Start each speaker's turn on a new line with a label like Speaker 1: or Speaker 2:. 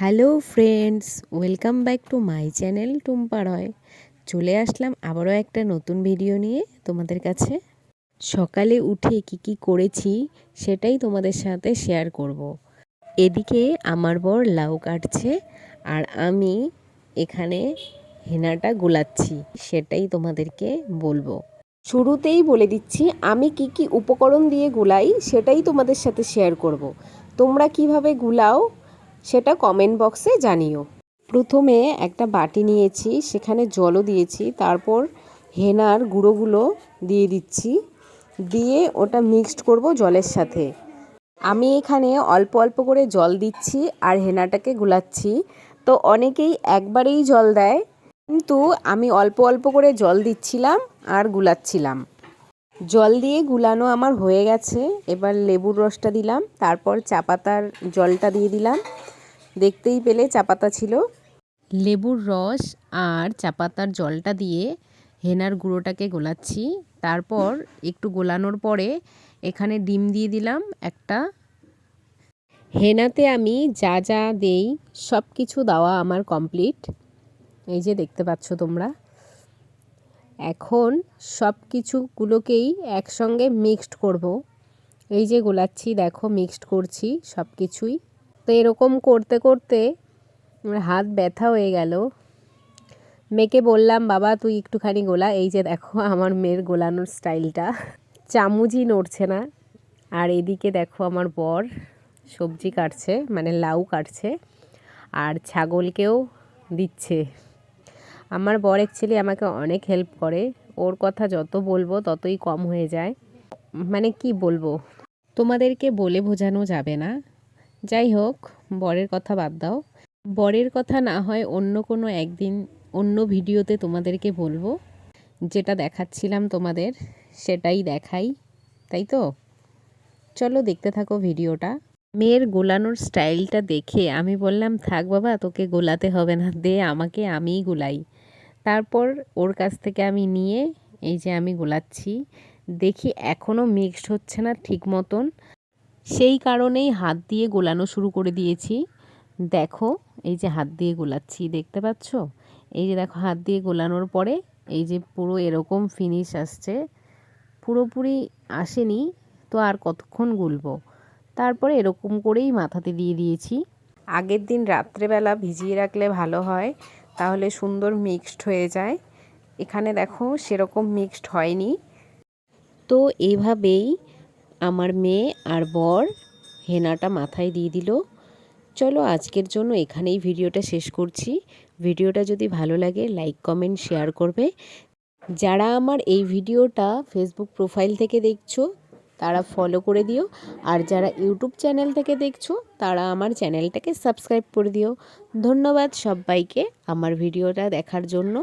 Speaker 1: Hello friends, welcome back to my channel Tumpa Roy. চলে আসলাম আবারও একটা নতুন ভিডিও নিয়ে তোমাদের কাছে। সকালে উঠে কি করেছি সেটাই তোমাদের সাথে শেয়ার করব। এদিকে আমার বর লাউ কাটছে আর আমি এখানে হেনাটা গোলাচ্ছি, সেটাই তোমাদেরকে বলবো। শুরুতেই বলে দিচ্ছি আমি কি উপকরণ দিয়ে গুলাই সেটাই তোমাদের সাথে শেয়ার করব। তোমরা কিভাবে গুলাও সেটা কমেন্ট বক্সে জানিও। প্রথমে একটা বাটি নিয়েছি, সেখানে জলও দিয়েছি, তারপর হেনার গুঁড়োগুলো দিয়ে দিচ্ছি, দিয়ে ওটা মিক্সড করব জলের সাথে। আমি এখানে অল্প অল্প করে জল দিচ্ছি আর হেনাটাকে গুলাচ্ছি। তো অনেকেই একবারেই জল দেয়, কিন্তু আমি অল্প অল্প করে জল দিচ্ছিলাম আর গুলাচ্ছিলাম। জল দিয়ে গুলানো আমার হয়ে গেছে। এবার লেবুর রসটা দিলাম, তারপর চা পাতার জলটা দিয়ে দিলাম। দেখতেই পেলে চা পাতা ছিল। লেবুর রস আর চা পাতার জলটা দিয়ে হেনার গুঁড়োটাকে গোলাচ্ছি। তারপর একটু গোলানোর পরে এখানে ডিম দিয়ে দিলাম একটা। হেনাতে আমি যা যা দেই সব কিছু দেওয়া আমার কমপ্লিট। এই যে দেখতে পাচ্ছ তোমরা। এখন সব কিছুগুলোকেই একসঙ্গে মিক্সড করব। এই যে গোলাচ্ছি, দেখো মিক্সড করছি সব কিছুই। তো এরকম করতে করতে আমার হাত ব্যথা হয়ে গেল। মেয়েকে বললাম, বাবা তুই একটুখানি গোলা। এই যে দেখো আমার মেয়ের গোলানোর স্টাইলটা, চামচই নড়ছে না। আর এদিকে দেখো আমার বর সবজি কাটছে, মানে লাউ কাটছে আর ছাগলকেও দিচ্ছে। আমার বর অ্যাকচুয়ালি আমাকে অনেক হেল্প করে। ওর কথা যত বলবো ততই কম হয়ে যায়। মানে কি বলবো, তোমাদেরকে বলে বোঝানো যাবে না। যাই হোক, বরের কথা বাদ দাও। বরের কথা না হয় অন্য কোনো একদিন অন্য ভিডিওতে তোমাদেরকে বলবো। যেটা দেখাচ্ছিলাম তোমাদের সেটাই দেখাই, তাই তো? চলো দেখতে থাকো ভিডিওটা। মেয়ের গোলানোর স্টাইলটা দেখে আমি বললাম, থাক বাবা তোকে গোলাতে হবে না, দে আমাকে, আমিই গোলাই। তারপর ওর কাছ থেকে আমি নিয়ে এই যে আমি গোলাচ্ছি। দেখি এখনও মিক্সড হচ্ছে না ঠিক মতন, সেই কারণেই হাত দিয়ে গোলানো শুরু করে দিয়েছি। দেখো এই যে হাত দিয়ে গোলাচ্ছি, দেখতে পাচ্ছ? এই যে দেখো হাত দিয়ে গোলানোর পরে এই যে পুরো এরকম ফিনিশ আসছে। পুরোপুরি আসেনি তো আর কতক্ষণ গুলবো। তারপরে এরকম করেই মাথাতে দিয়ে দিয়েছি। আগের দিন রাত্রেবেলা ভিজিয়ে রাখলে ভালো হয়, তাহলে সুন্দর মিক্সড হয়ে যায়। এখানে দেখো সেরকম মিক্সড হয়নি। তো এইভাবেই আমার মেয়ে আর বর হেনাটা মাথায় দিয়ে দিল। চলো আজকের জন্য এখানেই ভিডিওটা শেষ করছি। ভিডিওটা যদি ভালো লাগে লাইক কমেন্ট শেয়ার করবে। যারা আমার এই ভিডিওটা ফেসবুক প্রোফাইল থেকে দেখছো তারা ফলো করে দিও, আর যারা ইউটিউব চ্যানেল থেকে দেখছো তারা আমার চ্যানেলটাকে সাবস্ক্রাইব করে দিও। ধন্যবাদ সবাইকে আমার ভিডিওটা দেখার জন্য।